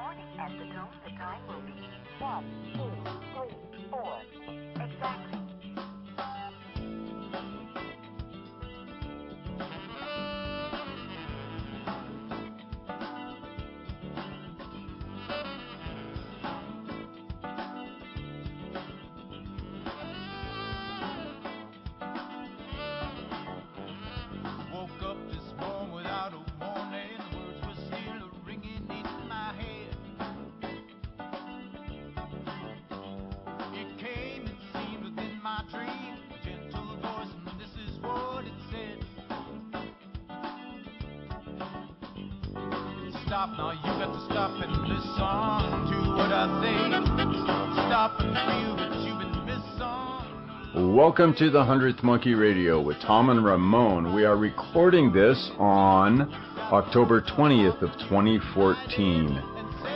morning at the tone, the time will be 1, 2, 3, 4. Exactly. Stop now, you got to stop and listen to what I say. Stop and feel that you've been missing. Welcome to the 100th Monkey Radio with Tom and Ramon. We are recording this on October 20th of 2014.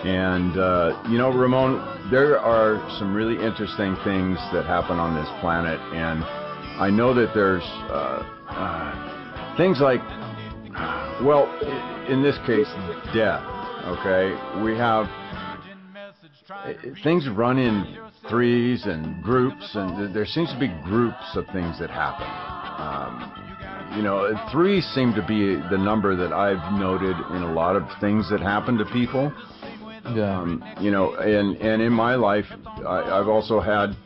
And, you know, Ramon, there are some really interesting things that happen on this planet. And I know that there's things like, well, in this case, death, okay? We have, things run in threes and groups, and there seems to be groups of things that happen. You know, threes seem to be the number that I've noted in a lot of things that happen to people. Yeah. You know, and in my life, I've also had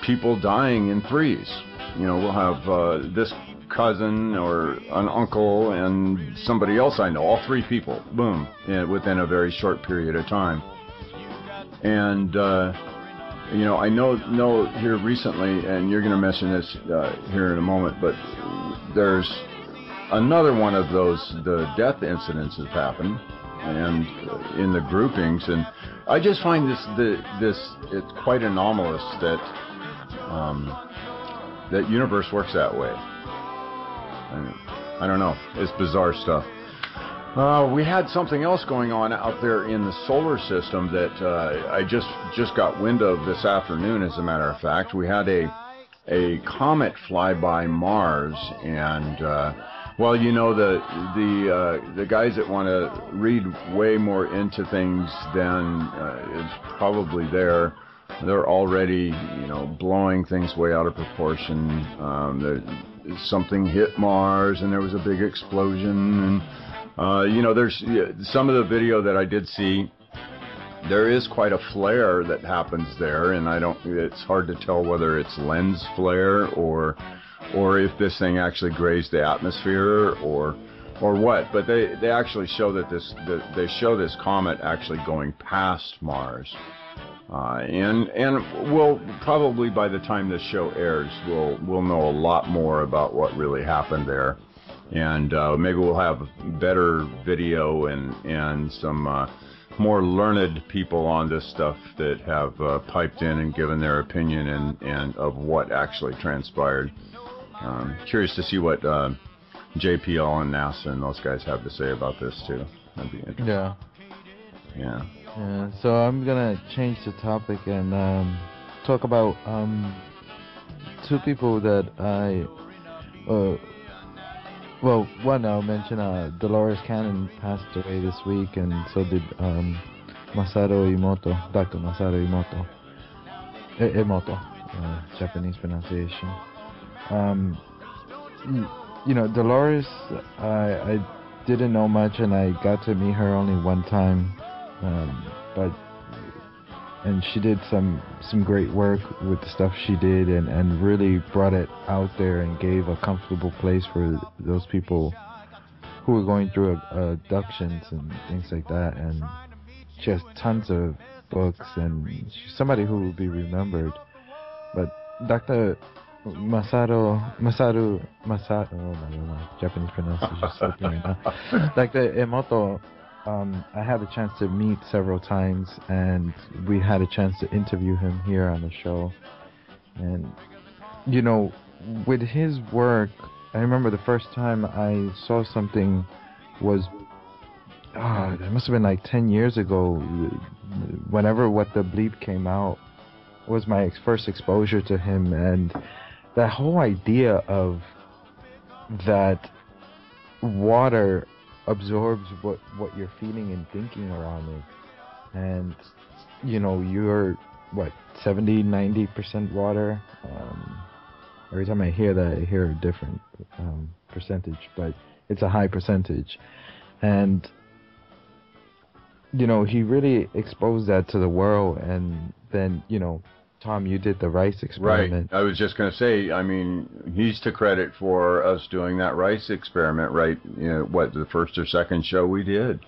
people dying in threes. You know, we'll have this cousin or an uncle and somebody else I know, all three people, boom, within a very short period of time. And you know, I know here recently, and you're going to mention this here in a moment, but there's another one of those, the death incidents have happened, and in the groupings, and I just find it's quite anomalous that that universe works that way. I don't know. It's bizarre stuff. We had something else going on out there in the solar system that I just got wind of this afternoon, as a matter of fact. We had a comet fly by Mars, and well, you know, the guys that want to read way more into things than is probably there. They're already, you know, blowing things way out of proportion. Something hit Mars and there was a big explosion, and you know, there's some of the video that I did see, there is quite a flare that happens there, and it's hard to tell whether it's lens flare or if this thing actually grazed the atmosphere or what, but they actually show that they show this comet actually going past Mars. And we'll probably, by the time this show airs, we'll know a lot more about what really happened there, and maybe we'll have better video and some more learned people on this stuff that have piped in and given their opinion and of what actually transpired. Curious to see what JPL and NASA and those guys have to say about this too. That'd be interesting. Yeah. Yeah. Yeah, so I'm gonna change the topic and talk about two people that well, one, I'll mention Dolores Cannon passed away this week, and so did Masaru Emoto, Dr. Masaru Emoto. Emoto, Japanese pronunciation. You know, Dolores, I didn't know much, and I got to meet her only one time. And she did some great work with the stuff she did, and really brought it out there and gave a comfortable place for those people who were going through abductions and things like that. And she has tons of books, and she's somebody who will be remembered. But Dr. Masaru, oh my Japanese pronunciation is slipping right now. Dr. Emoto, I had a chance to meet several times, and we had a chance to interview him here on the show. And, you know, with his work, I remember the first time I saw something was, it must have been like 10 years ago, whenever What the Bleep came out, was my first exposure to him, and that whole idea of that water absorbs what you're feeling and thinking around it. And you're what, 70-90% water. Every time I hear that, I hear a different percentage, but it's a high percentage. And he really exposed that to the world. And then Tom, you did the rice experiment. Right. I was just going to say, I mean, he's to credit for us doing that rice experiment, right? The first or second show we did.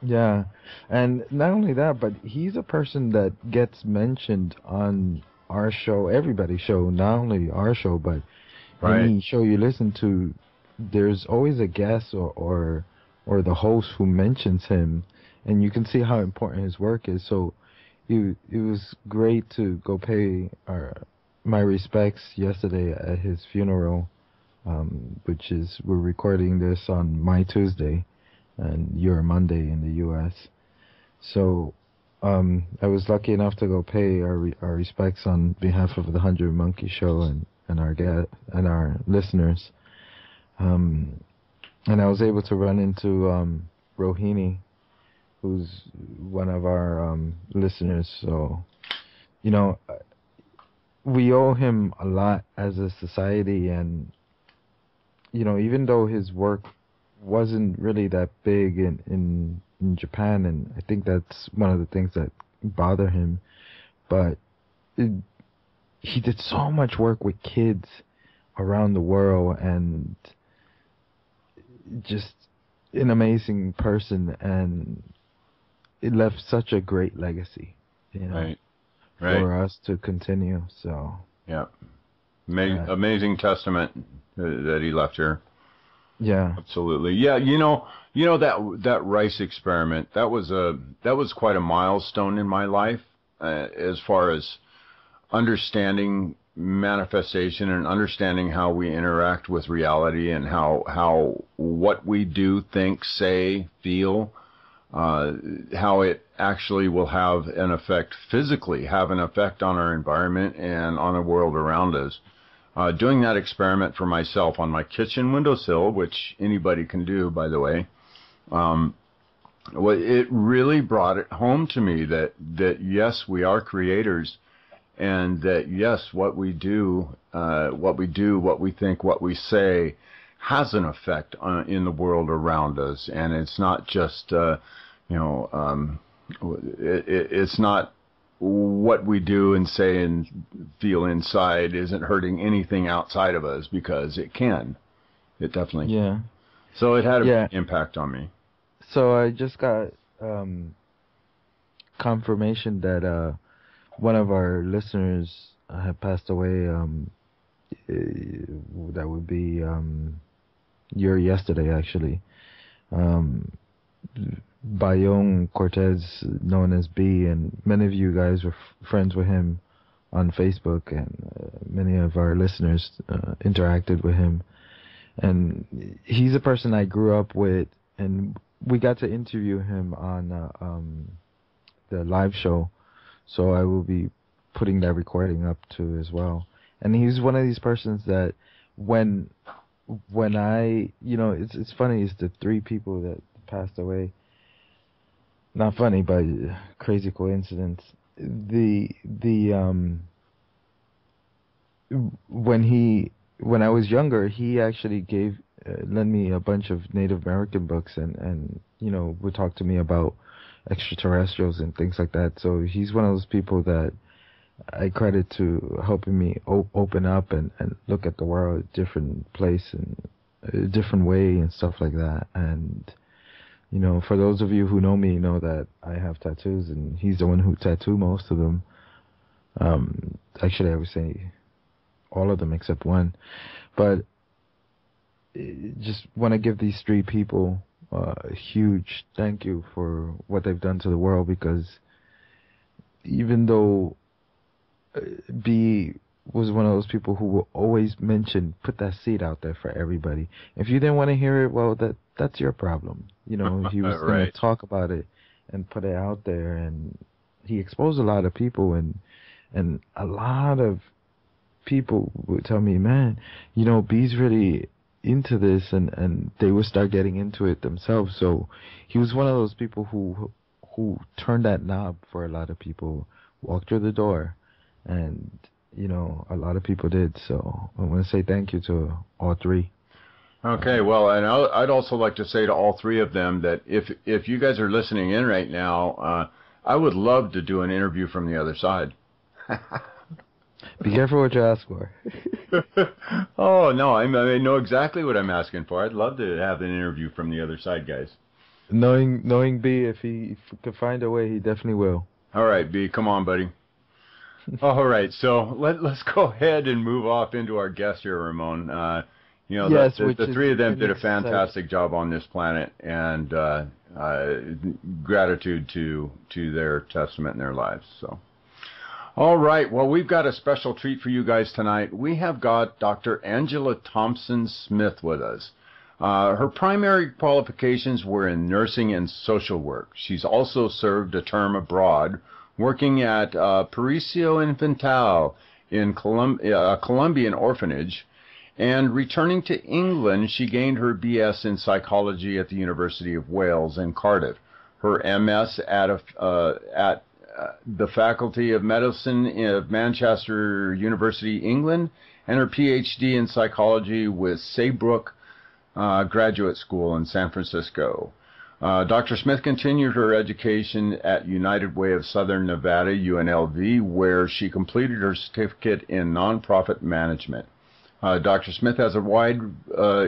Yeah. And not only that, but he's a person that gets mentioned on our show, everybody's show, not only our show, but any show you listen to, there's always a guest or the host who mentions him, and you can see how important his work is. So it was great to go pay my respects yesterday at his funeral, which is, we're recording this on my Tuesday, and your Monday in the U.S. So I was lucky enough to go pay our respects on behalf of the 100 Monkey Show and our listeners. And I was able to run into Rohini, who's one of our listeners. So, we owe him a lot as a society. And, even though his work wasn't really that big in Japan, and I think that's one of the things that bother him, but he did so much work with kids around the world, and just an amazing person, and it left such a great legacy, right. for us to continue. So yeah, amazing testament that he left here. Yeah, absolutely. Yeah, that rice experiment, that was quite a milestone in my life, as far as understanding manifestation and understanding how we interact with reality, and how what we do, think, say, feel, how it actually will have an effect physically, have an effect on our environment and on the world around us. Doing that experiment for myself on my kitchen windowsill, which anybody can do, by the way, it really brought it home to me that yes, we are creators, and that yes, what we do, what we think, what we say, has an effect in the world around us, and it's not just it's not what we do and say and feel inside isn't hurting anything outside of us, because it can. It definitely can. So it had an impact on me. So I just got confirmation that one of our listeners had passed away. That would be yesterday, actually. Bayong Cortez, known as B, and many of you guys were friends with him on Facebook, and many of our listeners interacted with him. And he's a person I grew up with, and we got to interview him on the live show, so I will be putting that recording up too as well. And he's one of these persons that when I, it's funny, it's the three people that passed away. Not funny, but crazy coincidence. When I was younger, he actually lent me a bunch of Native American books, and would talk to me about extraterrestrials and things like that. So he's one of those people that I credit to helping me open up and look at the world a different place and a different way and stuff like that. And for those of you who know me, know that I have tattoos, and he's the one who tattooed most of them. Actually, I would say all of them except one. But just want to give these three people a huge thank you for what they've done to the world, because even though B was one of those people who will always put that seed out there for everybody. If you didn't want to hear it, well, that's your problem. He was going to talk about it and put it out there, and he exposed a lot of people, and a lot of people would tell me, man, B's really, into this, and they would start getting into it themselves. So he was one of those people who turned that knob for a lot of people, walked through the door, and a lot of people did. So I want to say thank you to all three. Okay, well, and I'd also like to say to all three of them that if you guys are listening in right now, I would love to do an interview from the other side. Be careful what you ask for. Oh, no, I know exactly what I'm asking for. I'd love to have an interview from the other side, guys. Knowing B, if he could find a way, he definitely will. All right, B, come on, buddy. All right, so let's go ahead and move off into our guest here, Ramon. Yes, the three of them did a fantastic job on this planet, and gratitude to their testament in their lives. So, all right, well, we've got a special treat for you guys tonight. We have got Dr. Angela Thompson Smith with us. Her primary qualifications were in nursing and social work. She's also served a term abroad, working at Paraiso Infantil in a Colombian orphanage. And returning to England, she gained her B.S. in psychology at the University of Wales in Cardiff, her M.S. at the Faculty of Medicine of Manchester University, England, and her Ph.D. in psychology with Saybrook Graduate School in San Francisco. Dr. Smith continued her education at United Way of Southern Nevada, UNLV, where she completed her certificate in nonprofit management. Dr. Smith has a wide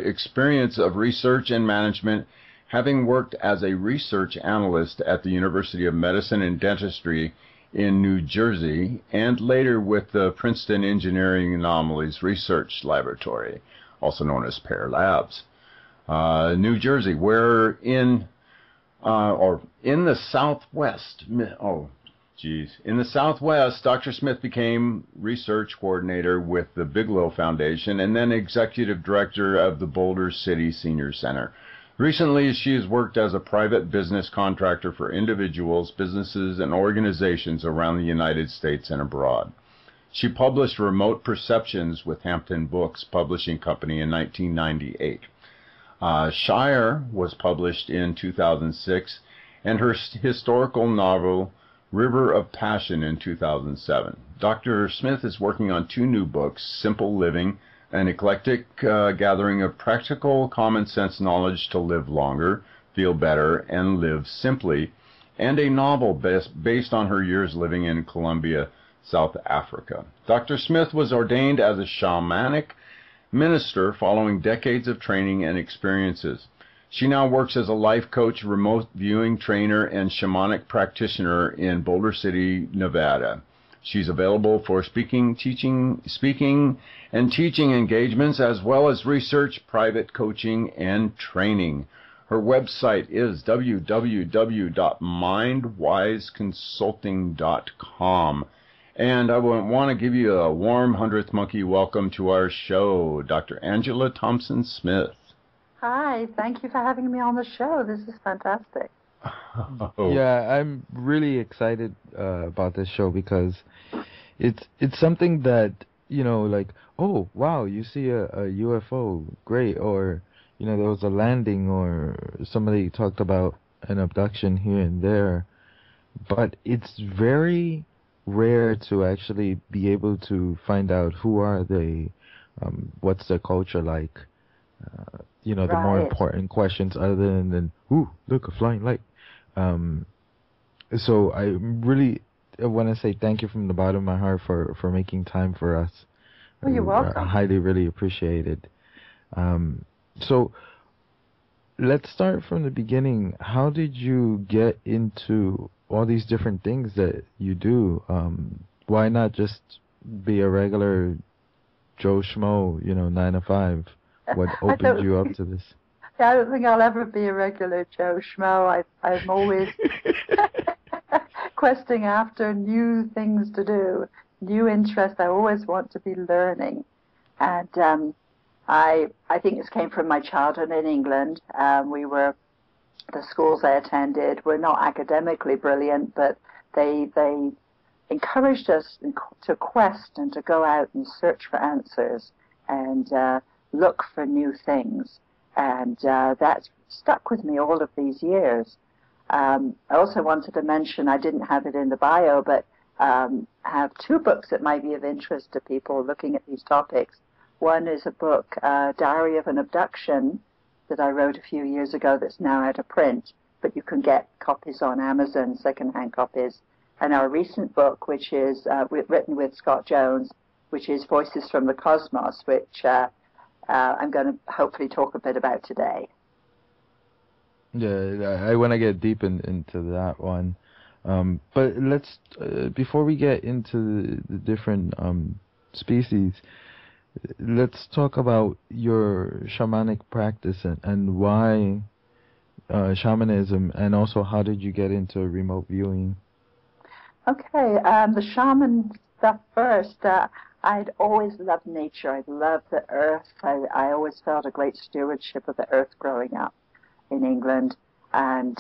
experience of research and management, having worked as a research analyst at the University of Medicine and Dentistry in New Jersey, and later with the Princeton Engineering Anomalies Research Laboratory, also known as PEAR Labs, New Jersey, where in the Southwest, in the Southwest, Dr. Smith became research coordinator with the Bigelow Foundation and then executive director of the Boulder City Senior Center. Recently, she has worked as a private business contractor for individuals, businesses, and organizations around the United States and abroad. She published Remote Perceptions with Hampton Books Publishing Company in 1998. Shire was published in 2006, and her historical novel River of Passion in 2007. Dr. Smith is working on 2 new books, Simple Living, an eclectic gathering of practical common sense knowledge to live longer, feel better, and live simply, and a novel based on her years living in Colombia, South Africa. Dr. Smith was ordained as a shamanic minister following decades of training and experiences. She now works as a life coach, remote viewing trainer, and shamanic practitioner in Boulder City, Nevada. She's available for speaking and teaching engagements, as well as research, private coaching, and training. Her website is www.mindwiseconsulting.com. And I want to give you a warm 100th monkey welcome to our show, Dr. Angela Thompson Smith. Hi, thank you for having me on the show. This is fantastic. Yeah, I'm really excited about this show because it's something that, like, oh, wow, you see a UFO, great, or, there was a landing, or somebody talked about an abduction here and there, but it's very rare to actually be able to find out who are they, what's their culture like, the more important questions other than, ooh, look, a flying light. So I really want to say thank you from the bottom of my heart for making time for us. Oh, you're welcome. I highly, really appreciate it. So let's start from the beginning. How did you get into all these different things that you do? Why not just be a regular Joe Schmo, 9 to 5? What opened you up to this? I don't think I'll ever be a regular Joe Schmo. I'm always questing after new things to do, new interests. I always want to be learning. And I think this came from my childhood in England. The schools I attended were not academically brilliant, but they encouraged us to quest and to go out and search for answers. And look for new things. And that's stuck with me all of these years. I also wanted to mention, I didn't have it in the bio, but have two books that might be of interest to people looking at these topics. One is a book, Diary of an Abduction, that I wrote a few years ago that's now out of print, but you can get copies on Amazon, second-hand copies. And our recent book, which is written with Scott Jones, which is Voices from the Cosmos, which I'm going to hopefully talk a bit about today. Yeah, I want to get deep into that one. But let's, before we get into the different species, let's talk about your shamanic practice and why shamanism, and also how did you get into remote viewing? Okay, the shaman stuff first. I'd always loved nature. I loved the earth. I always felt a great stewardship of the earth growing up in England, and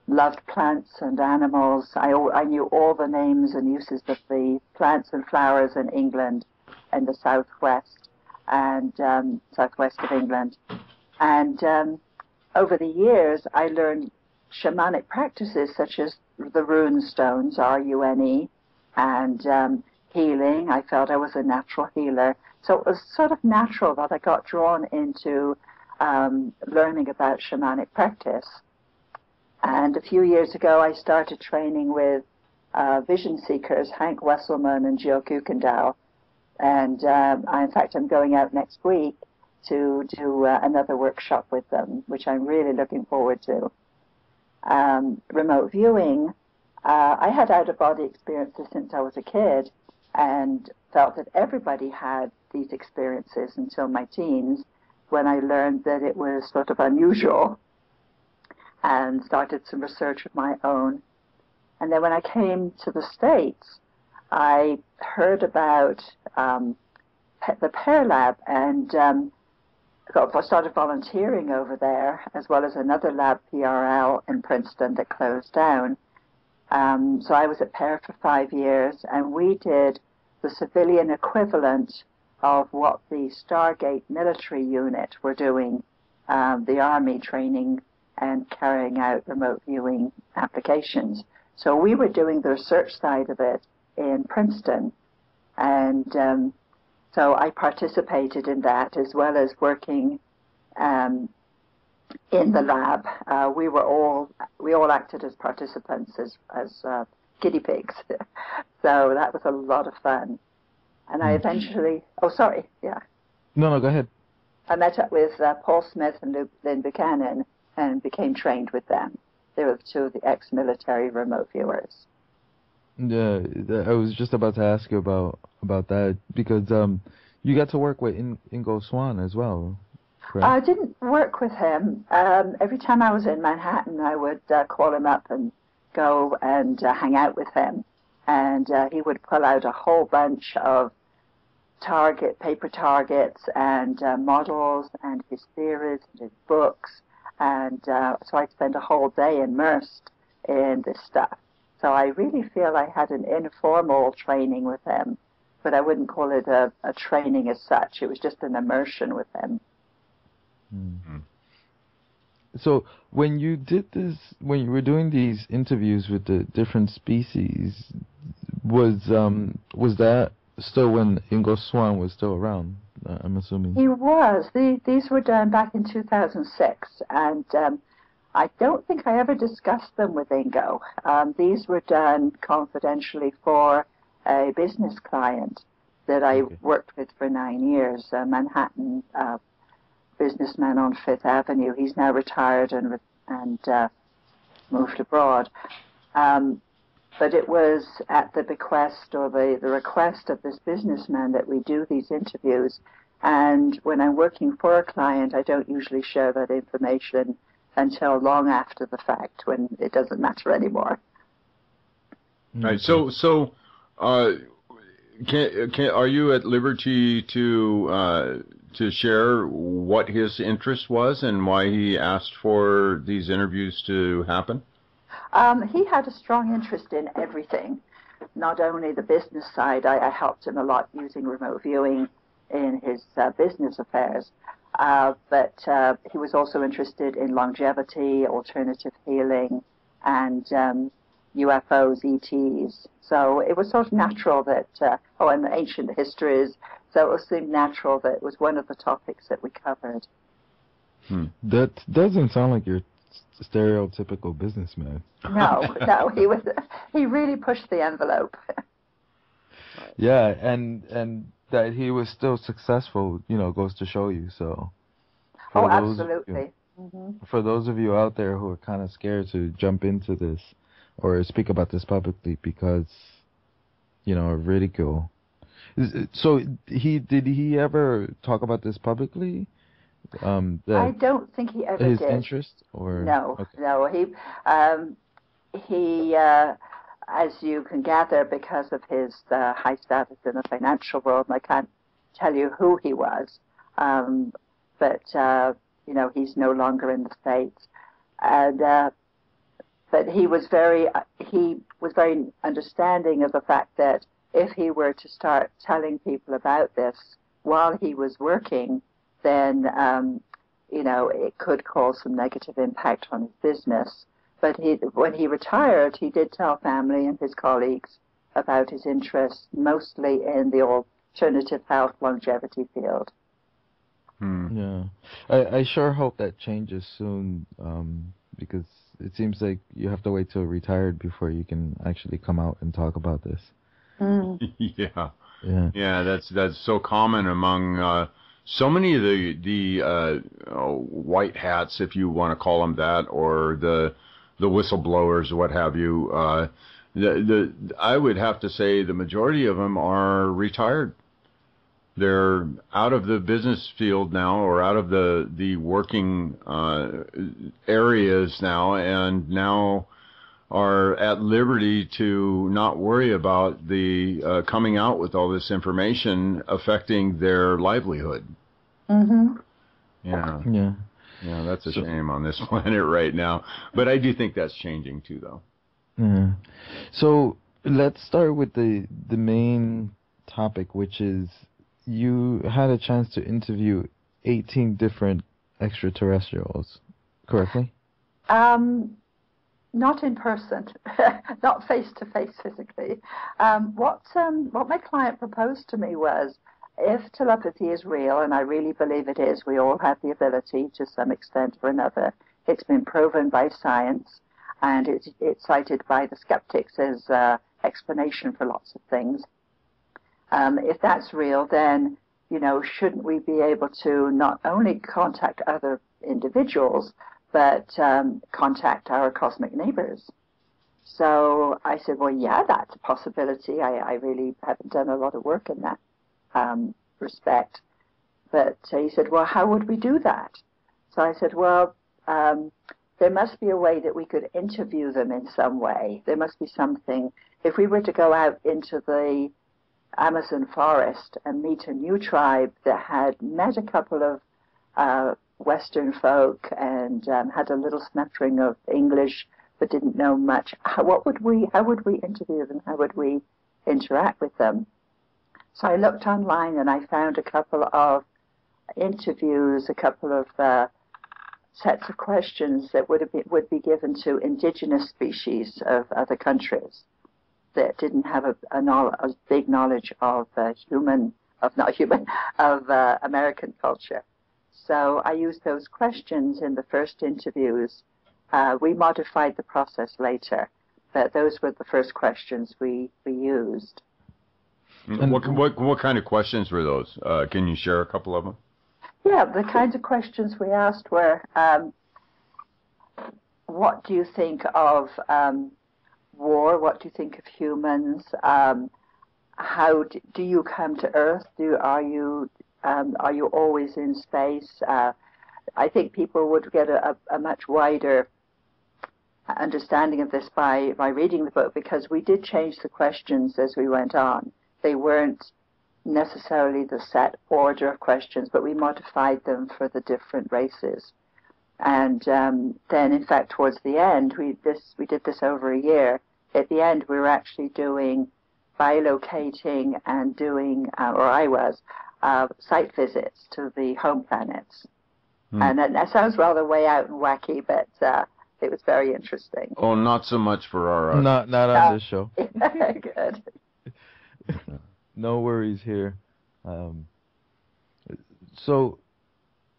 loved plants and animals. I knew all the names and uses of the plants and flowers in England and the southwest and southwest of England. And over the years, I learned shamanic practices such as the rune stones, R-U-N-E, and healing. I felt I was a natural healer. So it was sort of natural that I got drawn into learning about shamanic practice. And a few years ago, I started training with vision seekers, Hank Wesselman and Jill Kuykendall. And in fact, I'm going out next week to do another workshop with them, which I'm really looking forward to. Remote viewing, I had out-of-body experiences since I was a kid and felt that everybody had these experiences until my teens, when I learned that it was sort of unusual and started some research of my own. And then when I came to the States, I heard about the PEAR lab and started volunteering over there, as well as another lab, PRL, in Princeton that closed down. So I was at PEAR for 5 years, and we did the civilian equivalent of what the Stargate military unit were doing, the Army training and carrying out remote viewing applications. So we were doing the research side of it in Princeton, and so I participated in that, as well as working in the lab. We all acted as participants, as guinea pigs. So that was a lot of fun. And I eventually, No, go ahead. I met up with Paul Smith and Lynn Buchanan and became trained with them. They were two of the ex-military remote viewers. Yeah, I was just about to ask you about that, because you got to work with Ingo Swann as well, correct? I didn't work with him. Every time I was in Manhattan, I would call him up and go and hang out with him. And he would pull out a whole bunch of paper targets and models and his theories and his books. And so I'd spend a whole day immersed in this stuff. So I really feel I had an informal training with him, but I wouldn't call it a training as such. It was just an immersion with him. Mm-hmm. So when you did this, when you were doing these interviews with the different species, was that still when Ingo Swann was still around? I'm assuming. He was. These were done back in 2006, and I don't think I ever discussed them with Ingo. These were done confidentially for a business client that I worked with for 9 years, a Manhattan businessman on Fifth Avenue. He's now retired and moved abroad. But it was at the bequest or the request of this businessman that we do these interviews. And when I'm working for a client, I don't usually share that information until long after the fact, when it doesn't matter anymore. Right. So, are you at liberty to share what his interest was and why he asked for these interviews to happen? He had a strong interest in everything, not only the business side. I helped him a lot using remote viewing in his business affairs. But he was also interested in longevity, alternative healing, and UFOs, ETs. So it was sort of natural that, and ancient histories, so it seemed natural that it was one of the topics that we covered. That doesn't sound like your stereotypical businessman. No, he really pushed the envelope. Yeah, and that he was still successful, goes to show you. So, absolutely. For those of you out there who are kind of scared to jump into this or speak about this publicly because, of ridicule. So did he ever talk about this publicly? I don't think he ever his did. His interest, or no. He as you can gather, because of his high status in the financial world, and I can't tell you who he was, but he's no longer in the States, and but he was very understanding of the fact that if he were to start telling people about this while he was working, then it could cause some negative impact on his business. But when he retired, he did tell family and his colleagues about his interest, mostly in the alternative health longevity field. Yeah, I sure hope that changes soon, because it seems like you have to wait till retired before you can actually come out and talk about this. Yeah, that's so common among so many of the white hats, if you want to call them that, or the whistleblowers, what have you. I would have to say the majority of them are retired. They're out of the business field now, or out of the working areas now, and now are at liberty to not worry about the coming out with all this information affecting their livelihood. Yeah, that's a shame on this planet right now. But I do think that's changing too, though. Yeah. So let's start with the main topic, which is you had a chance to interview 18 different extraterrestrials, correctly? Not in person, not face to face physically. What my client proposed to me was, if telepathy is real, and I really believe it is, we all have the ability to some extent or another. It's been proven by science, and it's cited by the skeptics as explanation for lots of things. If that's real, then shouldn't we be able to not only contact other individuals, but contact our cosmic neighbors? So I said, well, yeah, that's a possibility. I really haven't done a lot of work in that respect. But he said, well, how would we do that? So I said, well, there must be a way that we could interview them in some way. There must be something. If we were to go out into the Amazon forest and meet a new tribe that had met a couple of Western folk and had a little smattering of English but didn't know much, how would we interview them? How would we interact with them? So I looked online and I found a couple of interviews, a couple of sets of questions that would be given to indigenous species of other countries that didn't have a big knowledge of American culture. So I used those questions in the first interviews. We modified the process later, but those were the first questions we used. What kind of questions were those? Can you share a couple of them? Yeah, the kinds of questions we asked were, what do you think of war? What do you think of humans? How do you come to Earth? Are you always in space? I think people would get a much wider understanding of this by reading the book, because we did change the questions as we went on. They weren't necessarily the set order of questions, but we modified them for the different races. And then, in fact, towards the end, we did this over a year. At the end, we were actually doing bilocating and doing, or I was, site visits to the home planets. And that sounds rather way out and wacky, but it was very interesting. Oh, not so much for our... Not on this show. Good. No worries here. So,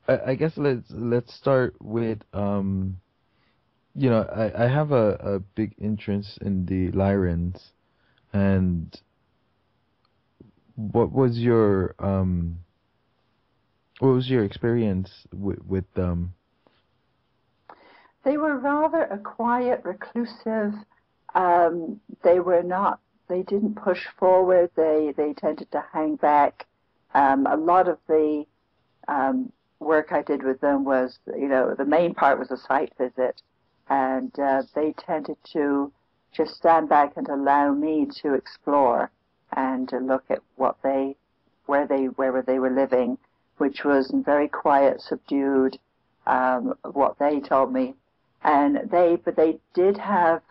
I guess let's start with, you know, I have a big interest in the Lyrans, and what was your experience with them? They were rather a quiet, reclusive. They didn't push forward. They tended to hang back. A lot of the work I did with them was, you know, the main part was a site visit, and they tended to just stand back and allow me to explore and to look at where they were living, which was very quiet, subdued, what they told me. But they did have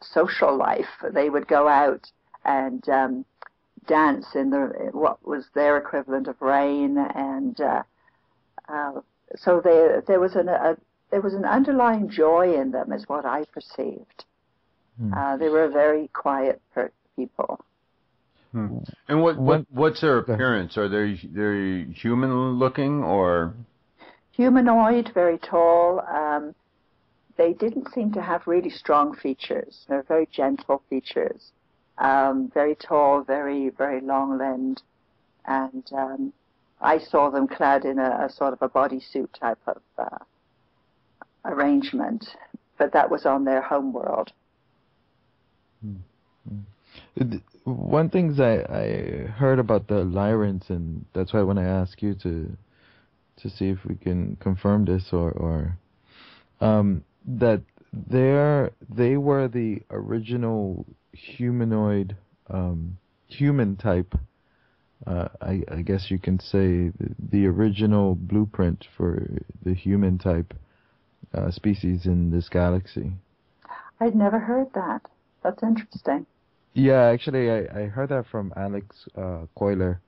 social life. They would go out and dance in what was their equivalent of rain, and so there was an underlying joy in them, is what I perceived. They were very quiet people. And what's their appearance? Are they human looking or humanoid? Very tall. They didn't seem to have really strong features. They're very gentle features. Very tall, very, very long-limbed. And I saw them clad in a sort of a bodysuit type of arrangement, but that was on their home world. One thing I heard about the Lyrans, and that's why when I asked you to see if we can confirm this or that they were the original humanoid, human type, I guess you can say the original blueprint for the human type species in this galaxy. I'd never heard that. That's interesting. Yeah, actually, I heard that from Alex Coiler.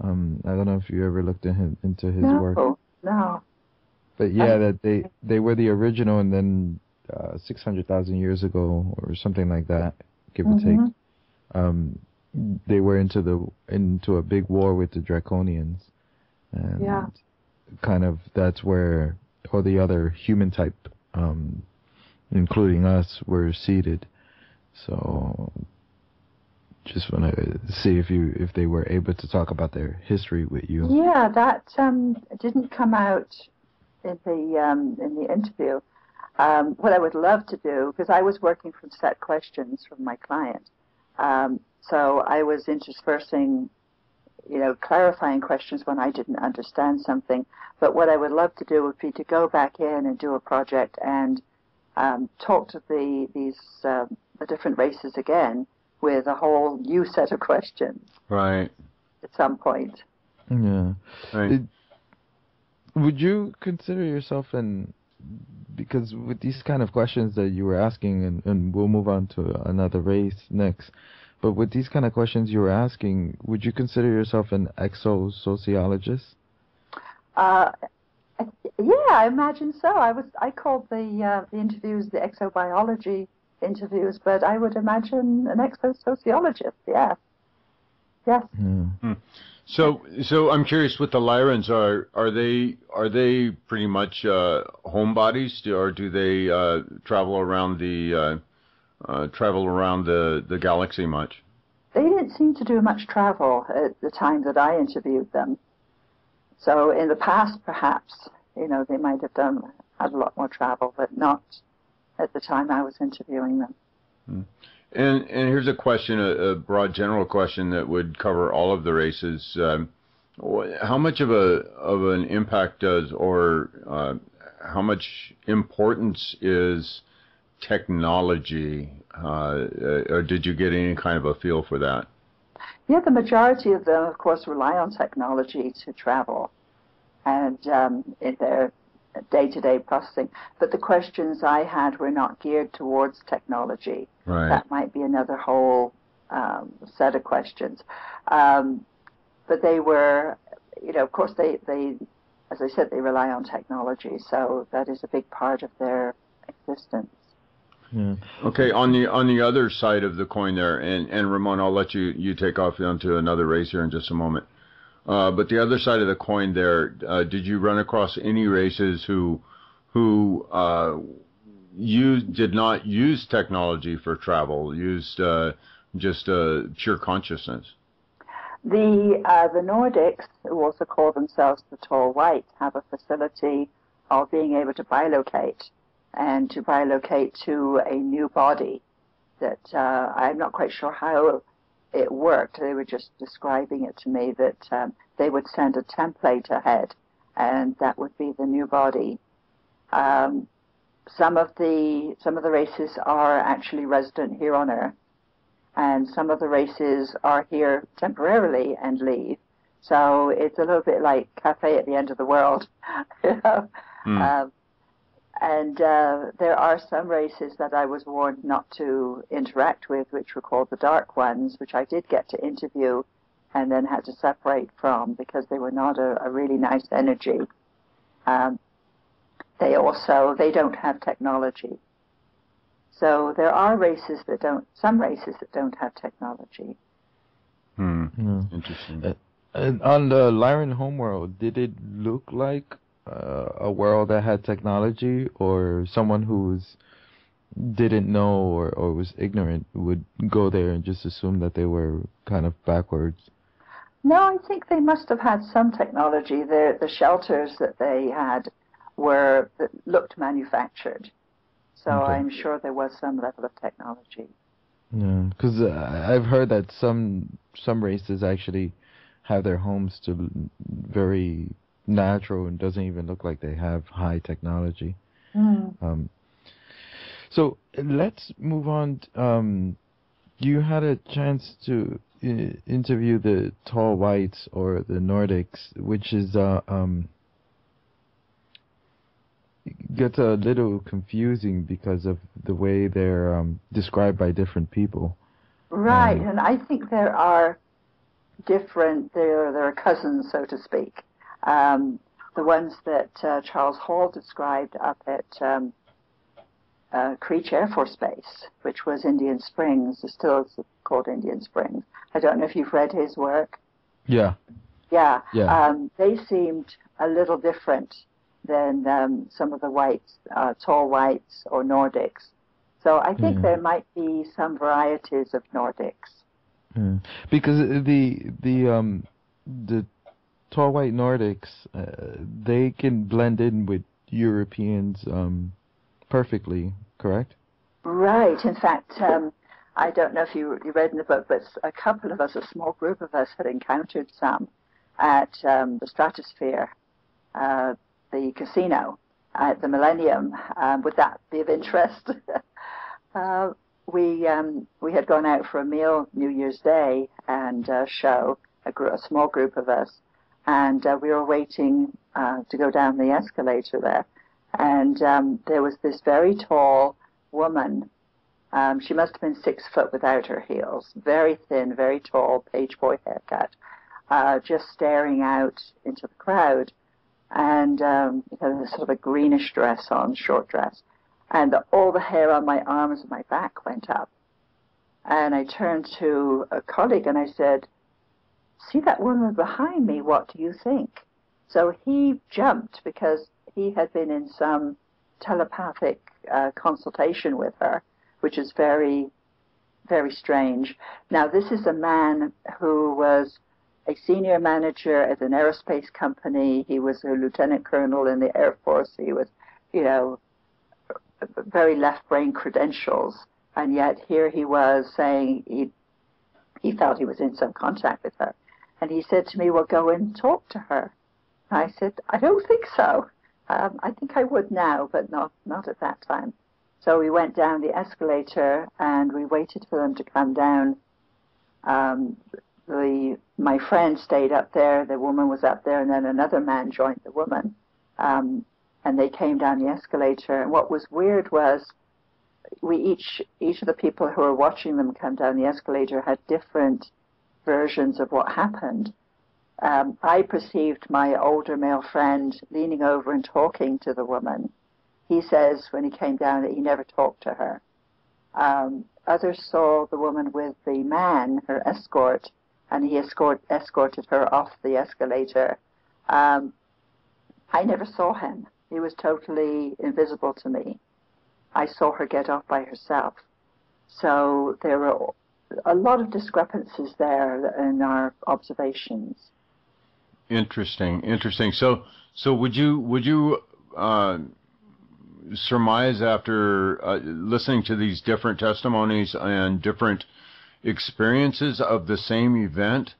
I don't know if you ever looked into his work. No. But yeah, that they were the original, and then 600,000 years ago, or something like that, give or take, they were into a big war with the Draconians, and kind of that's where all the other human type, including us, were seated. So, just want to see if they were able to talk about their history with you. Yeah, that didn't come out in the interview. What I would love to do, because I was working from set questions from my client, so I was interspersing, clarifying questions when I didn't understand something. But what I would love to do would be to go back in and do a project and talk to the different races again with a whole new set of questions. Right. At some point. Yeah. Right. Would you consider yourself because with these kind of questions that you were asking, and we'll move on to another race next, but with these kind of questions you were asking, would you consider yourself an exo-sociologist? Yeah, I imagine so. I called the interviews the exobiology interviews, but I would imagine an exo-sociologist, yeah. Yes. So I'm curious what the Lyrans are they pretty much homebodies, or do they travel around the galaxy much? They didn't seem to do much travel at the time that I interviewed them. So in the past, perhaps, they might have had a lot more travel, but not at the time I was interviewing them. And here's a question, a broad general question that would cover all of the races. How much of an impact does, or how much importance is technology? Or did you get any kind of a feel for that? Yeah, the majority of them, of course, rely on technology to travel and in their day-to-day processing. But the questions I had were not geared towards technology. Right. That might be another whole set of questions. but they were, of course, they, as I said, they rely on technology, so that is a big part of their existence. Yeah. Okay, on the other side of the coin there, and Ramon, I'll let you take off onto another race here in just a moment. But the other side of the coin there, did you run across any races who did not use technology for travel, used just pure consciousness? The Nordics, who also call themselves the Tall Whites, have a facility of being able to bilocate, and to bilocate to a new body that I'm not quite sure how it worked. They were just describing it to me that they would send a template ahead, and that would be the new body. Some of the races are actually resident here on Earth, and some of the races are here temporarily and leave. So it's a little bit like Cafe at the End of the World. And there are some races that I was warned not to interact with, which were called the Dark Ones, which I did get to interview and then had to separate from because they were not a really nice energy. They don't have technology. So there are some races that don't have technology. Interesting. And on the Lyran homeworld, did it look like a world that had technology, or someone who didn't know or was ignorant would go there and just assume that they were kind of backwards? No, I think they must have had some technology. The shelters that they had looked manufactured. So Okay. I'm sure there was some level of technology. Yeah, because I've heard that some races actually have their homes to very natural and doesn't even look like they have high technology. So let's move on. You had a chance to interview the Tall Whites, or the Nordics, which is gets a little confusing because of the way they're described by different people. Right, and I think there are different, there are cousins, so to speak. The ones that Charles Hall described up at Creech Air Force Base, which was Indian Springs, is still called Indian Springs. I don't know if you've read his work. Yeah. Yeah. Yeah. They seemed a little different than some of the whites, Tall Whites or Nordics. So I think there might be some varieties of Nordics. Because the Tall White Nordics, they can blend in with Europeans perfectly, correct? Right. In fact, I don't know if you read in the book, but a couple of us, a small group of us, had encountered some at the Stratosphere, the casino at the Millennium. Would that be of interest? We had gone out for a meal New Year's Day and show, a small group of us, and we were waiting to go down the escalator there. And there was this very tall woman. She must have been 6 foot without her heels, very thin, very tall, page boy haircut, just staring out into the crowd, and had sort of a greenish dress on, short dress. And all the hair on my arms and my back went up. And I turned to a colleague and I said, "See that woman behind me, what do you think?" So he jumped because he had been in some telepathic consultation with her, which is very, very strange. Now, this is a man who was a senior manager at an aerospace company. He was a lieutenant colonel in the Air Force. He was, very left-brain credentials. And yet here he was saying he felt he was in some contact with her. And he said to me, "Well, go and talk to her." I said, "I don't think so. I think I would now, but not at that time." So we went down the escalator and we waited for them to come down. My friend stayed up there, the woman was up there, and then another man joined the woman. And they came down the escalator. And what was weird was each of the people who were watching them come down the escalator had different versions of what happened. I perceived my older male friend leaning over and talking to the woman. He says when he came down that he never talked to her. Others saw the woman with the man, her escort, and he escorted her off the escalator. I never saw him. He was totally invisible to me. I saw her get off by herself. So there were a lot of discrepancies there in our observations. Interesting. So would you surmise after listening to these different testimonies and different experiences of the same event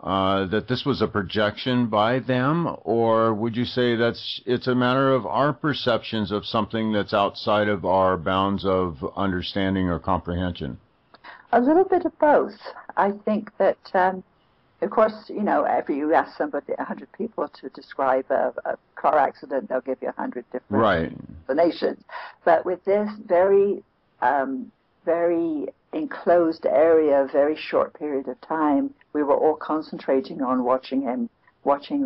that this was a projection by them, or would you say it's a matter of our perceptions of something that's outside of our bounds of understanding or comprehension? A little bit of both. I think that, of course, if you ask somebody, 100 people to describe a car accident, they'll give you 100 different explanations. But with this very, very enclosed area, very short period of time, we were all concentrating on watching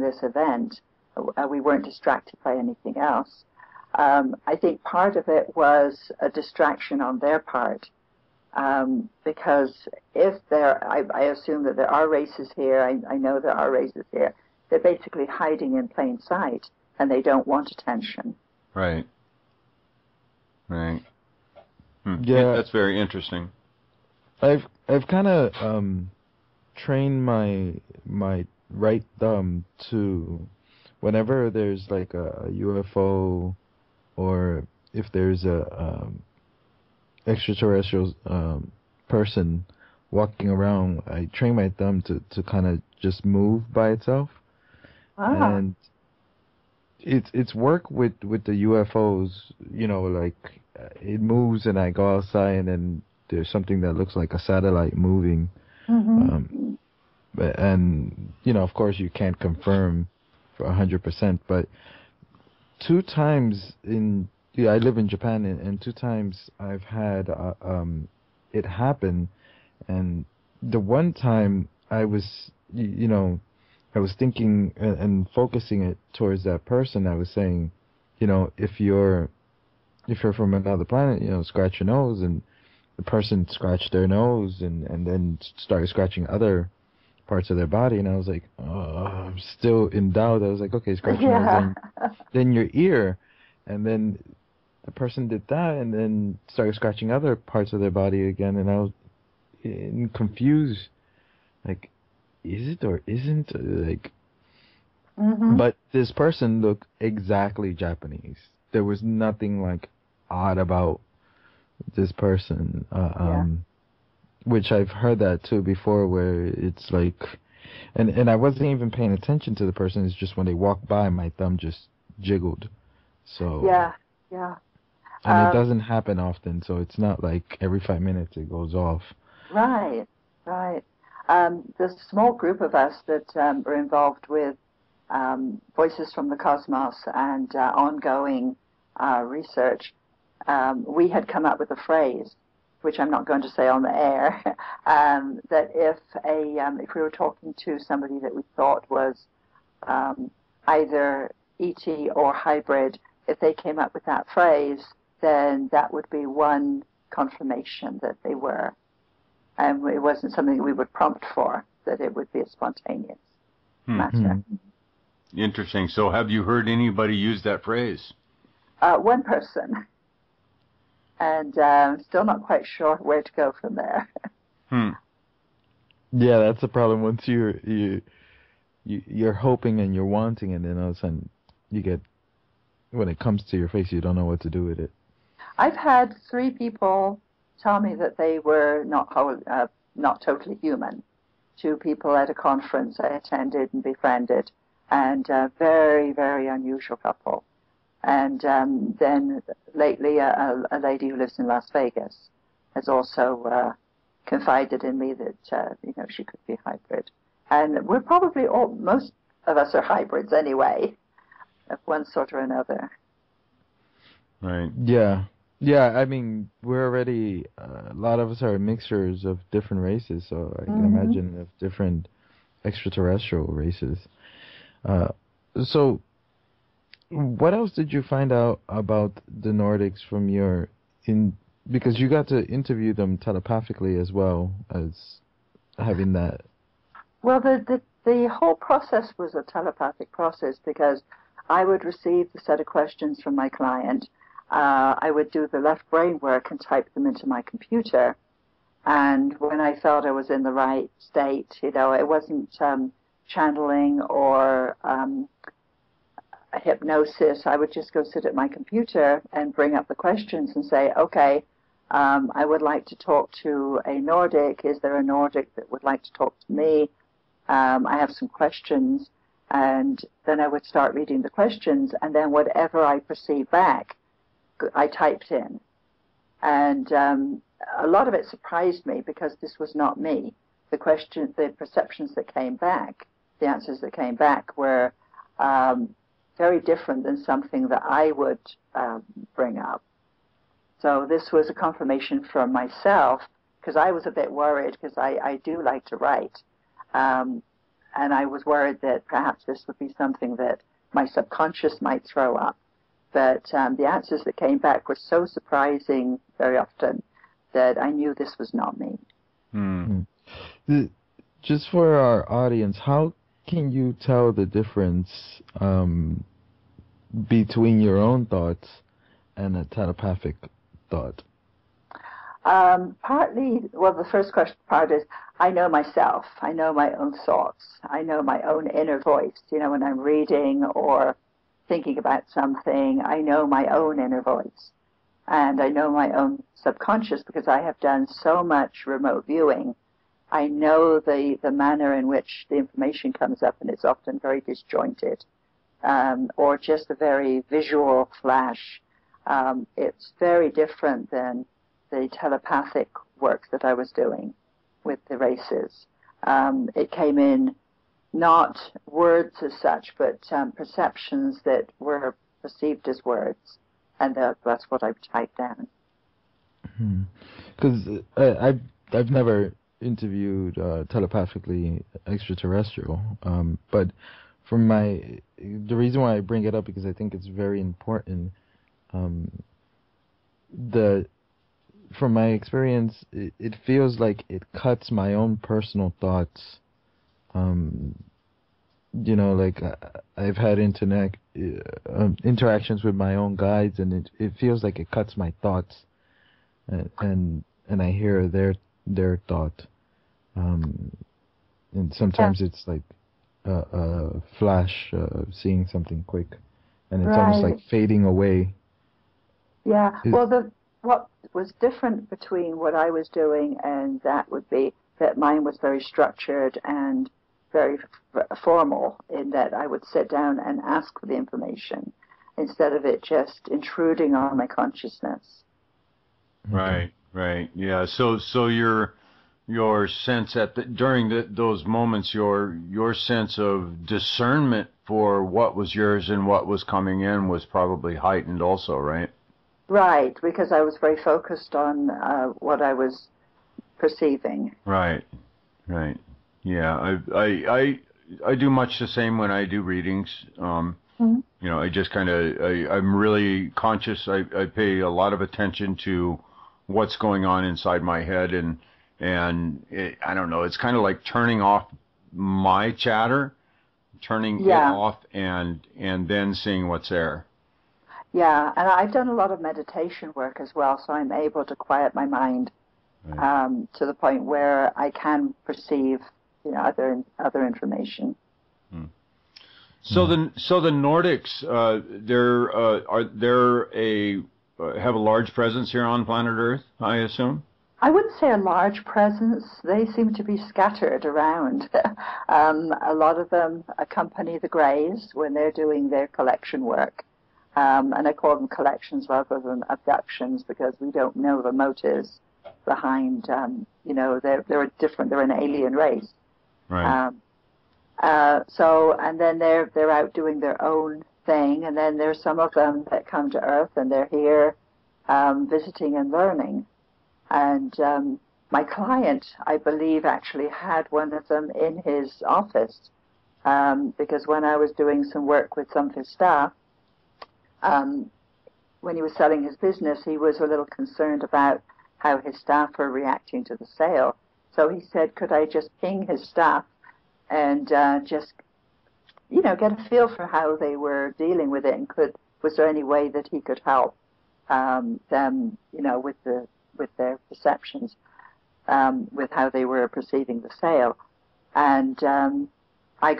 this event. We weren't distracted by anything else. I think part of it was a distraction on their part, because I assume that there are races here, I know there are races here, they're basically hiding in plain sight, and they don't want attention. Right. Yeah, that's very interesting. I've kind of trained my right thumb to, whenever there's like a UFO, or if there's a extraterrestrial person walking around, I train my thumb to kind of just move by itself. And it's work with the UFOs, like it moves and I go outside and then there's something that looks like a satellite moving. And of course you can't confirm for 100%, but 2 times I live in Japan, and 2 times I've had it happen. And the one time I was, I was thinking and focusing it towards that person. I was saying, if you're from another planet, scratch your nose. And the person scratched their nose and then started scratching other parts of their body. And I was like, I'm still in doubt. I was like, okay, scratch your nose, then your ear. And then the person did that and then started scratching other parts of their body again. And I was confused, like, is it or isn't? Like, but this person looked exactly Japanese. There was nothing like odd about this person, which I've heard that too before, where it's like, and I wasn't even paying attention to the person. It's just when they walked by, my thumb just jiggled. So and it doesn't happen often, so it's not like every 5 minutes it goes off. Right. There's a small group of us that are involved with Voices from the Cosmos and ongoing research. We had come up with a phrase, which I'm not going to say on the air, that if we were talking to somebody that we thought was either ET or hybrid, if they came up with that phrase, then that would be one confirmation that they were. And it wasn't something we would prompt for, that it would be a spontaneous matter. Interesting. So have you heard anybody use that phrase? One person. And still not quite sure where to go from there. Yeah, that's the problem. Once you're hoping and you're wanting, and then all of a sudden you get, when it comes to your face, you don't know what to do with it. I've had 3 people tell me that they were not totally human. 2 people at a conference I attended and befriended, and a very, very unusual couple. And then lately a lady who lives in Las Vegas has also confided in me that she could be hybrid. And we're probably most of us are hybrids anyway, of one sort or another. Right. Yeah, I mean, we're already, a lot of us are mixtures of different races, so I can imagine if different extraterrestrial races. So what else did you find out about the Nordics from because you got to interview them telepathically as well as having that? Well, the whole process was a telepathic process because I would receive the set of questions from my client. I would do the left brain work and type them into my computer. And when I felt I was in the right state, it wasn't channeling or hypnosis. I would just go sit at my computer and bring up the questions and say, okay, I would like to talk to a Nordic. Is there a Nordic that would like to talk to me? I have some questions. And then I would start reading the questions, and then whatever I perceived back, I typed in. And a lot of it surprised me because this was not me. The perceptions that came back, the answers that came back were very different than something that I would bring up. So this was a confirmation from myself, because I was a bit worried, because I do like to write. And I was worried that perhaps this would be something that my subconscious might throw up. But the answers that came back were so surprising very often that I knew this was not me. Just for our audience, how can you tell the difference between your own thoughts and a telepathic thought? Partly, well, the first part is, I know myself. I know my own thoughts. I know my own inner voice. When I'm reading or thinking about something, I know my own inner voice. And I know my own subconscious because I have done so much remote viewing. I know the manner in which the information comes up, and it's often very disjointed, or just a very visual flash. It's very different than the telepathic work that I was doing with the races. It came in not words as such, but perceptions that were perceived as words, and that's what I've typed down. Because I've never interviewed telepathically extraterrestrial, but from the reason why I bring it up, because I think it's very important. From my experience, it feels like it cuts my own personal thoughts. Like I've had interactions with my own guides, and it feels like it cuts my thoughts, and I hear their thought, and sometimes it's like a flash, seeing something quick, and it's almost like fading away. Yeah. Well, what was different between what I was doing and that would be that mine was very structured and very formal, in that I would sit down and ask for the information instead of it just intruding on my consciousness. Right. Yeah. So your sense during those moments, your sense of discernment for what was yours and what was coming in was probably heightened also, right? Right, because I was very focused on what I was perceiving. Right. Yeah, I do much the same when I do readings. I just I'm really conscious. I pay a lot of attention to what's going on inside my head, and I don't know. It's kind of like turning off my chatter, turning it off, and then seeing what's there. Yeah, and I've done a lot of meditation work as well, so I'm able to quiet my mind to the point where I can perceive, other information. So the Nordics, have a large presence here on planet Earth, I assume? I wouldn't say a large presence. They seem to be scattered around. A lot of them accompany the Greys when they're doing their collection work. And I call them collections rather than abductions because we don't know the motives behind, they're different, they're an alien race. Right. And then they're out doing their own thing, and then there's some of them that come to Earth and they're here visiting and learning. And my client, I believe, actually had one of them in his office, because when I was doing some work with some of his staff, when he was selling his business, he was a little concerned about how his staff were reacting to the sale. So he said, could I just ping his staff and just, get a feel for how they were dealing with it, and was there any way that he could help them, with their perceptions, with how they were perceiving the sale. And I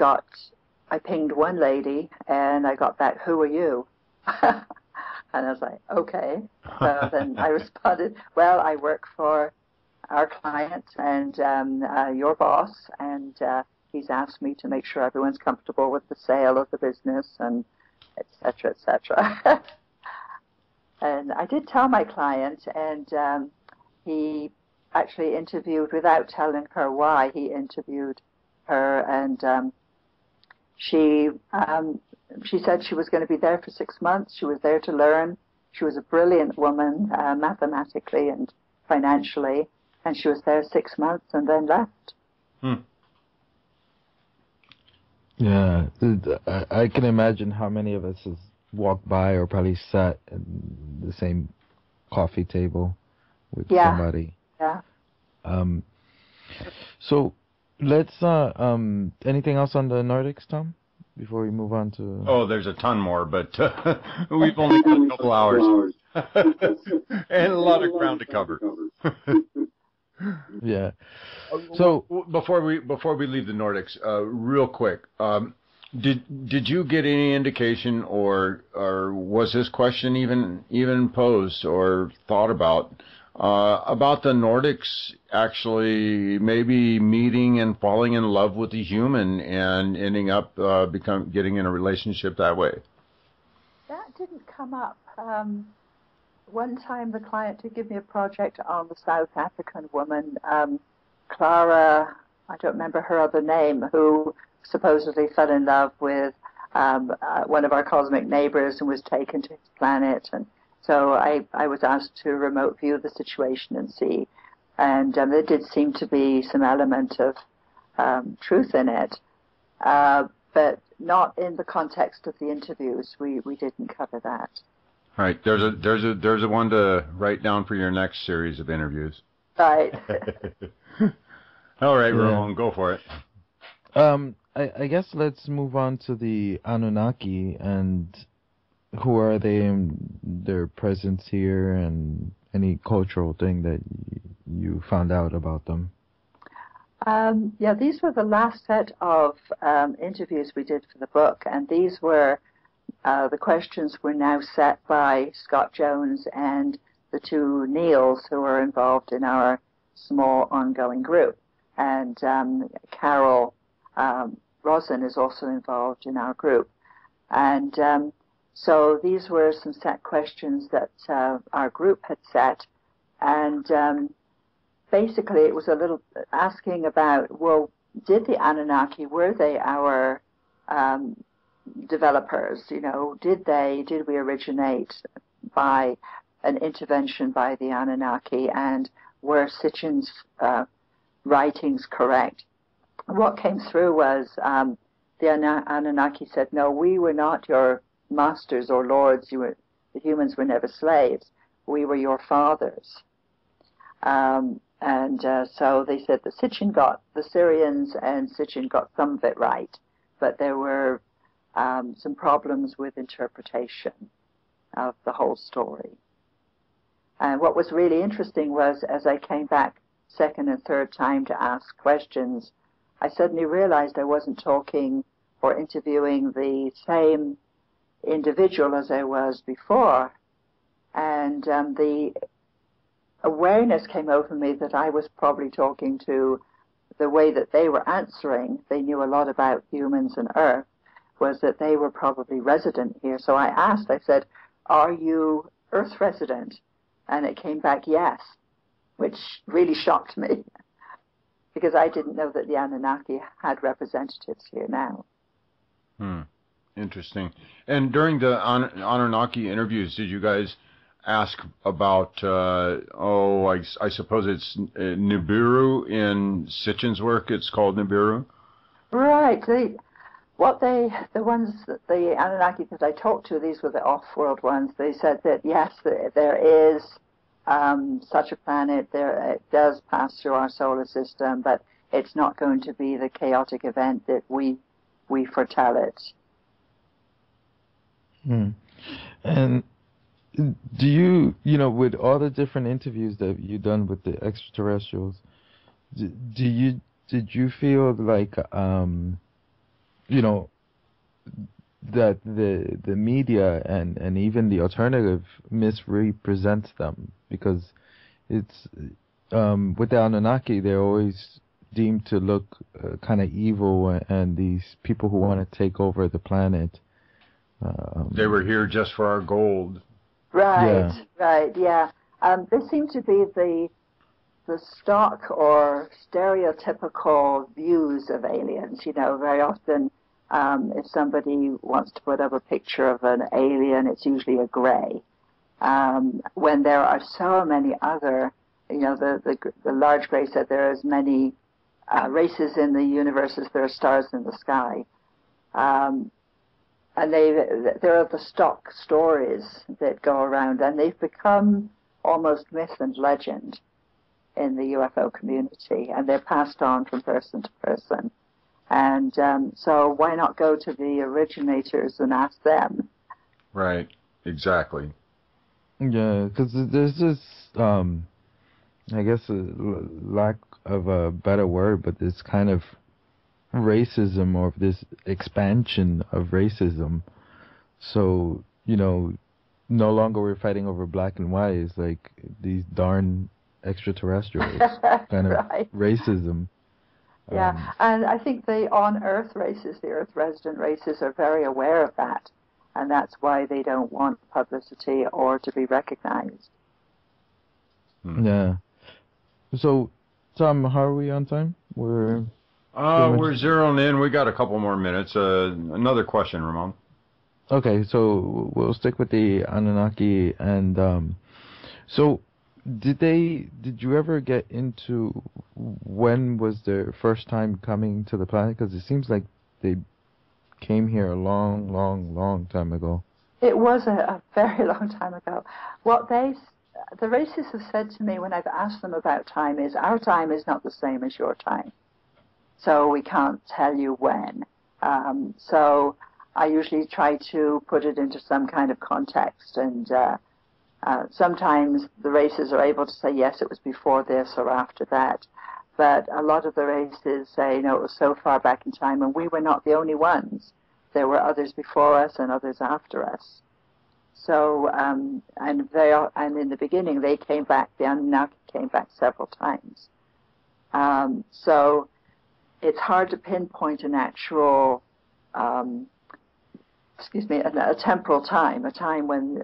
pinged one lady, and I got back, "Who are you?" And I was like, okay. So then I responded, "Well, I work for our client and your boss, and he's asked me to make sure everyone's comfortable with the sale of the business, and et cetera, et cetera." And I did tell my client, and he actually interviewed, without telling her why, he interviewed her, and she said she was going to be there for 6 months. She was there to learn. She was a brilliant woman, mathematically and financially, and she was there 6 months and then left. Yeah, I can imagine how many of us has walked by or probably sat at the same coffee table with somebody. Yeah. So let's anything else on the Nordics, Tom, before we move on to... Oh, there's a ton more, but we've only got a couple hours and a lot of ground to cover. Yeah. So before we leave the Nordics, real quick, did you get any indication, or was this question even posed or thought about the Nordics actually maybe meeting and falling in love with the human and ending up getting in a relationship that way? That didn't come up. One time the client did give me a project on the South African woman, Clara, I don't remember her other name, who supposedly fell in love with one of our cosmic neighbors and was taken to his planet. And so I was asked to remote view the situation and see. And there did seem to be some element of truth in it, but not in the context of the interviews. We didn't cover that. All right, there's a one to write down for your next series of interviews. Right. All right, Ramon, go for it. I guess let's move on to the Anunnaki, and who are they and their presence here, and any cultural thing that you found out about them. These were the last set of interviews we did for the book, and these were the questions were now set by Scott Jones and the two Neils who are involved in our small ongoing group. And Carol Rosen is also involved in our group. And so these were some set questions that our group had set. And basically it was a little asking about, well, did the Anunnaki, were they our developers? Did we originate by an intervention by the Anunnaki, and were Sitchin's writings correct? What came through was the Anunnaki said, no, we were not your masters or lords. The humans were never slaves. We were your fathers. So they said that Sitchin got, the Syrians and Sitchin got some of it right, but there were some problems with interpretation of the whole story. And what was really interesting was, as I came back second and third time to ask questions, I suddenly realized I wasn't talking or interviewing the same individual as I was before. And the awareness came over me that I was probably talking to the way that they were answering. They knew a lot about humans and Earth, was that they were probably resident here. So I asked, I said, are you Earth resident? And it came back yes, which really shocked me because I didn't know that the Anunnaki had representatives here now. Interesting. And during the Anunnaki interviews, did you guys ask about, I suppose it's Nibiru in Sitchin's work. It's called Nibiru. Right. The ones that the Anunnaki that I talked to, these were the off-world ones. They said that yes, there is such a planet. It does pass through our solar system, but it's not going to be the chaotic event that we foretell it. And do you with all the different interviews that you've done with the extraterrestrials, did you feel like that the media and even the alternative misrepresents them? Because it's with the Anunnaki, they're always deemed to look kind of evil, and these people who want to take over the planet. They were here just for our gold. Right, yeah. There seem to be the stock or stereotypical views of aliens. Very often, if somebody wants to put up a picture of an alien, it's usually a gray. When there are so many other, the large gray said there are as many races in the universe as there are stars in the sky. And there are the stock stories that go around, and they've become almost myth and legend in the UFO community, and they're passed on from person to person. And so why not go to the originators and ask them? Right, exactly. Yeah, because there's this, I guess, a lack of a better word, but this kind of racism, or this expansion of racism. So, no longer we're fighting over black and white. It's like these darn extraterrestrials kind of racism. Yeah, and I think the on-Earth races, the Earth resident races, are very aware of that, and that's why they don't want publicity or to be recognized. Yeah. So, Tom, how are we on time? We're zeroing in. We got a couple more minutes. Another question, Ramon. Okay, so we'll stick with the Anunnaki. And so, did you ever get into when was their first time coming to the planet? Because it seems like they came here a long, long, long time ago. It was a very long time ago. What the races have said to me when I've asked them about time is, our time is not the same as your time. So we can't tell you when. So I usually try to put it into some kind of context, and sometimes the races are able to say, yes, it was before this or after that. But a lot of the races say, no, it was so far back in time, and we were not the only ones. There were others before us and others after us. So, and in the beginning, they came back, the Anunnaki came back several times. So it's hard to pinpoint an actual, a temporal time, a time when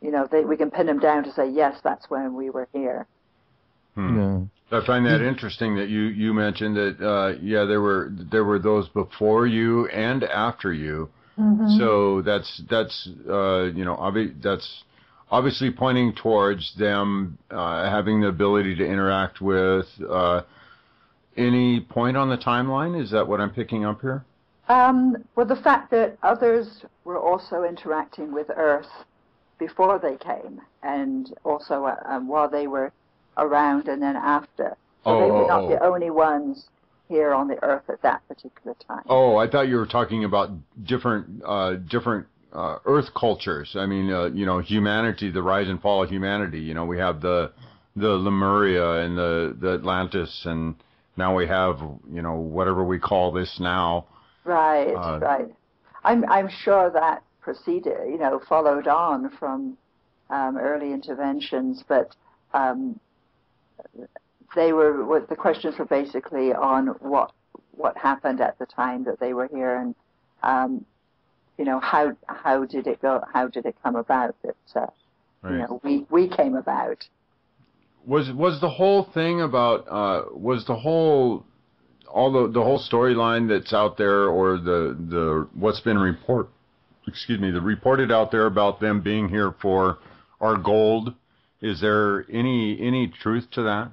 we can pin them down to say, yes, that's when we were here. Yeah. I find that interesting that you mentioned that, there were those before you and after you. Mm-hmm. So that's obviously pointing towards them having the ability to interact with any point on the timeline. Is that what I'm picking up here? Well, the fact that others were also interacting with Earth before they came, and also while they were around and then after. So they were not the only ones here on the Earth at that particular time. Oh, I thought you were talking about different Earth cultures. I mean, humanity, the rise and fall of humanity. We have the Lemuria and the Atlantis, and now we have, whatever we call this now. Right, right. I'm sure that proceeded, followed on from early interventions, but the questions were basically on what happened at the time that they were here, and how did it go? How did it come about that we came about? Was the whole thing about the whole storyline that's out there, or the what's been reported out there about them being here for are gold. Is there any truth to that?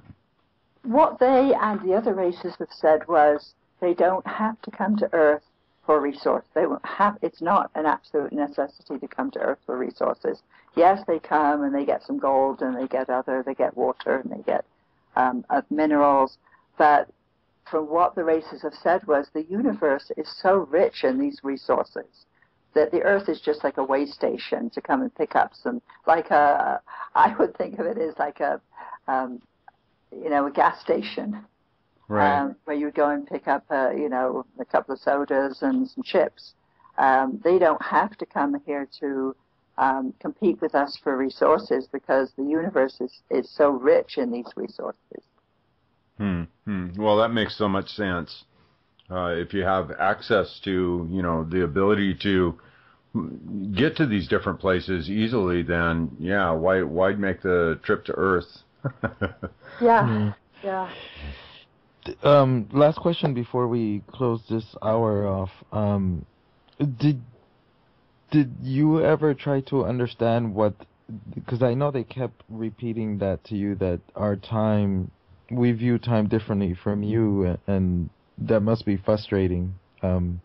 What they and the other races have said was they don't have to come to Earth for resources. They won't have. It's not an absolute necessity to come to Earth for resources. Yes, they come and they get some gold and they get water and they get minerals. But from what the races have said was the universe is so rich in these resources that the Earth is just like a way station to come and pick up some, I would think of it as like a gas station. Right. Where you go and pick up, a couple of sodas and some chips. They don't have to come here to compete with us for resources because the universe is so rich in these resources. Well, that makes so much sense. If you have access to, the ability to get to these different places easily, then, yeah, why make the trip to Earth? Yeah. Last question before we close this hour off. Did you ever try to understand because I know they kept repeating that to you, that we view time differently from you, and that must be frustrating. Did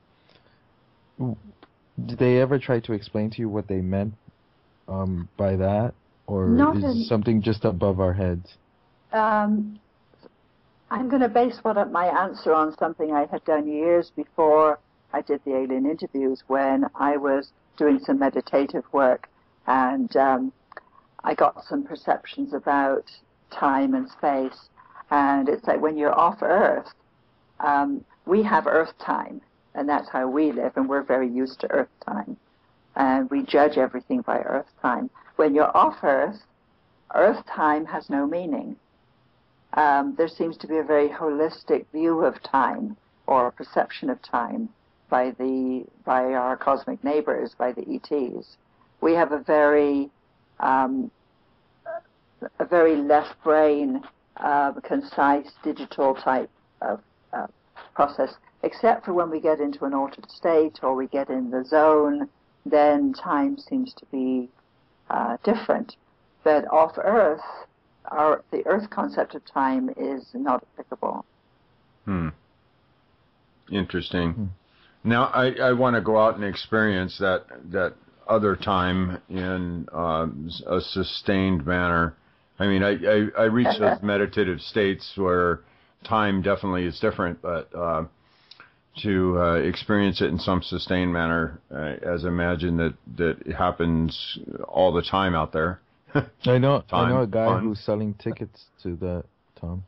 they ever try to explain to you what they meant by that? Or is it something just above our heads? I'm going to base my answer on something I had done years before I did the alien interviews, when I was doing some meditative work, and I got some perceptions about time and space. And it's like when you're off Earth, we have Earth time, and that's how we live, and we're very used to Earth time. And we judge everything by Earth time. When you're off Earth, Earth time has no meaning. There seems to be a very holistic view of time, or perception of time, by our cosmic neighbors, by the ETs. We have a very left brain, concise digital type of process. Except for when we get into an altered state or we get in the zone, then time seems to be different. But off Earth, the Earth concept of time is not applicable. Interesting. Now, I want to go out and experience that other time in a sustained manner. I mean, I reach those meditative states where time definitely is different, but to experience it in some sustained manner, as I imagine that it happens all the time out there. I know a guy who's selling tickets to that, Tom.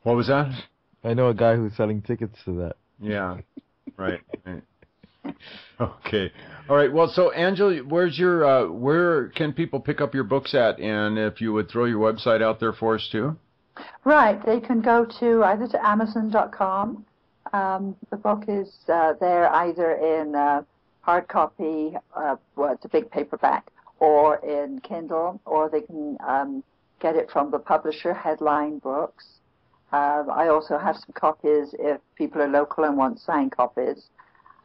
What was that? I know a guy who's selling tickets to that. Yeah, right. Okay. All right. Well, so Angela, where's your where can people pick up your books at? And if you would throw your website out there for us too. Right. They can go to either to Amazon.com. The book is there either in hard copy, it's a big paperback, or in Kindle, or they can get it from the publisher, Headline Books. I also have some copies if people are local and want signed copies.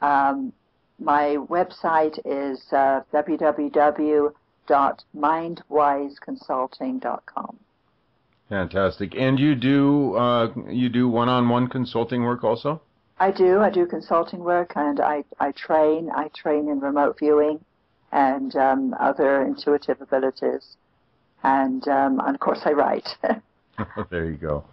My website is www.mindwiseconsulting.com. Fantastic. And you do one-on-one consulting work also? I do consulting work, and I train in remote viewing and other intuitive abilities, and of course I write. There you go.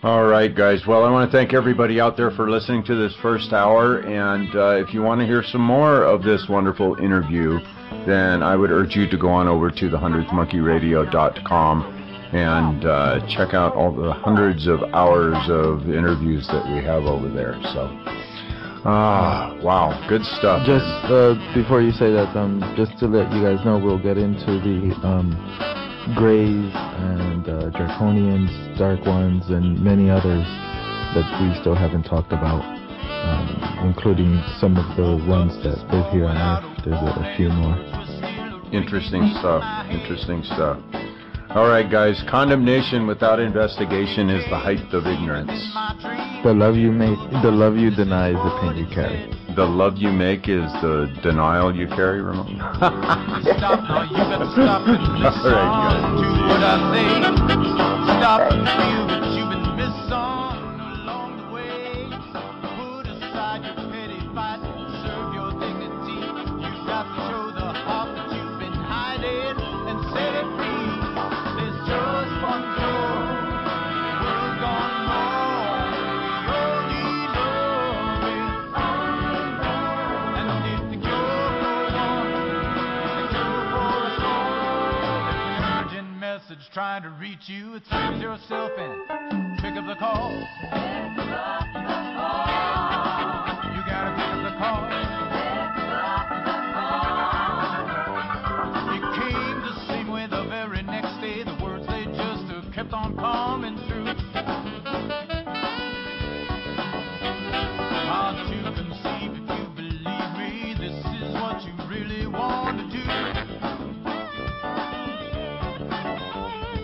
All right, guys. Well, I want to thank everybody out there for listening to this first hour, and if you want to hear some more of this wonderful interview, then I would urge you to go on over to the100thmonkeyradio.com and check out all the hundreds of hours of interviews that we have over there. So, wow, good stuff. Just before you say that, just to let you guys know, we'll get into the Greys and Draconians, Dark Ones, and many others that we still haven't talked about, including some of the ones that live here on Earth. There's a few more. Interesting stuff. All right, guys. Condemnation without investigation is the height of ignorance. The love you deny is the pain you carry. the love you make is the denial you carry, Ramon? Stop now, you got to stop and listen to what I say. Stop and feel that you've been missed on along the way. Put aside your petty fight and serve your dignity. You've got to show the heart that you've been hiding and set it free. There's just one door, world gone wrong. We all need loving. And if the cure for one, the cure for us all. There's an urgent message trying to reach you. Excuse yourself and pick up the call. You gotta pick up the call. It came the same way the very next day. The words they just kept on coming through. Hard to conceive if you believe me. This is what you really want to do.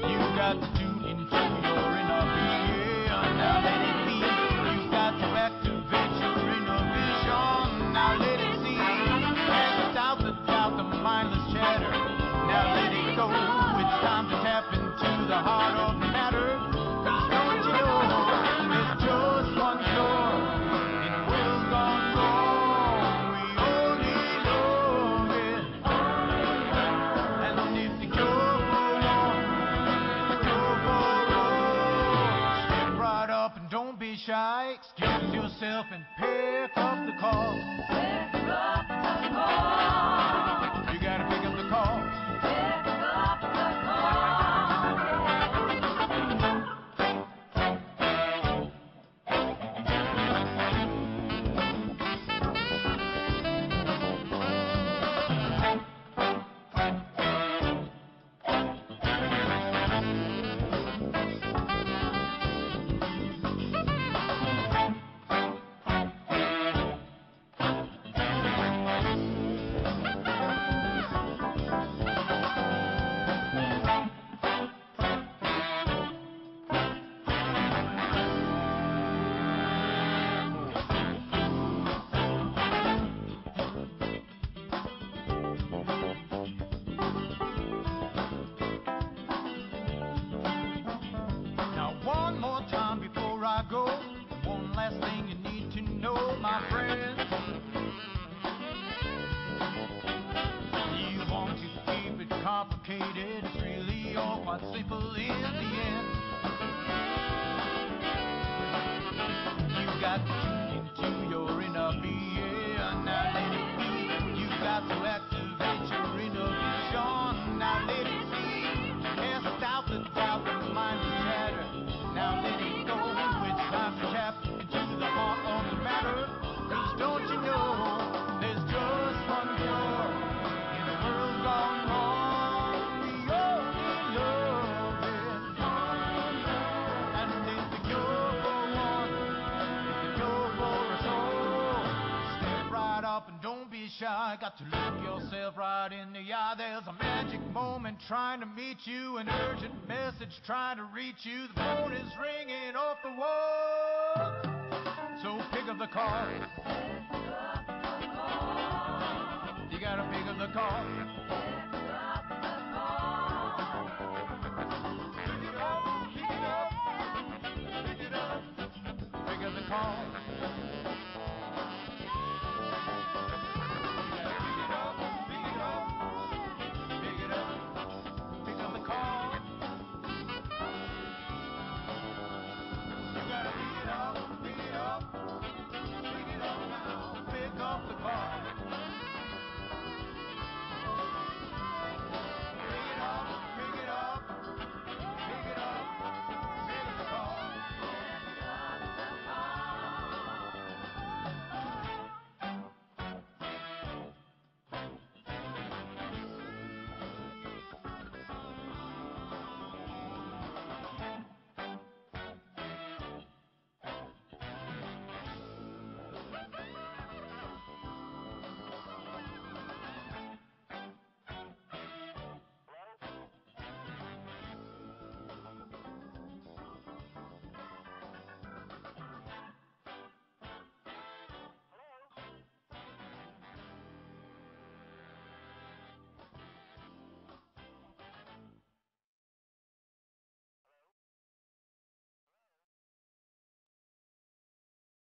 You got to tune into your inner being. Now let it be. You got to activate your inner vision. Now let it see. Cast out the doubt, the mindless chatter. Now let it go. It's time to tap into the heart of the matter. 'Cause don't you know there's just one door in a world gone wrong. We all need loving. And if the cure for one, the cure for all. Step right up and don't be shy. Excuse yourself and pick up the call. You gotta pick up the call. Now one more time before I go. One last thing you need to know, my friend. You want to keep it complicated. It's really all quite simple in the end. You got to tune into your inner being. Now let it be. You got to activate your inner vision. Now let it see. Cast out the doubt, the mind is chatter. Now let it go. It's time to tap into the heart of the matter. 'Cause don't you know there's just one cure in a world gone wrong. We all need loving. And it's the cure for one, the cure for us all. Step right up and don't be shy. Got to look yourself right in the eye. There's a magic moment trying to meet you. An urgent message trying to reach you. The phone is ringing off the wall. So pick up the call. You gotta pick up the call. Pick it up, pick it up, pick it up, pick up the call.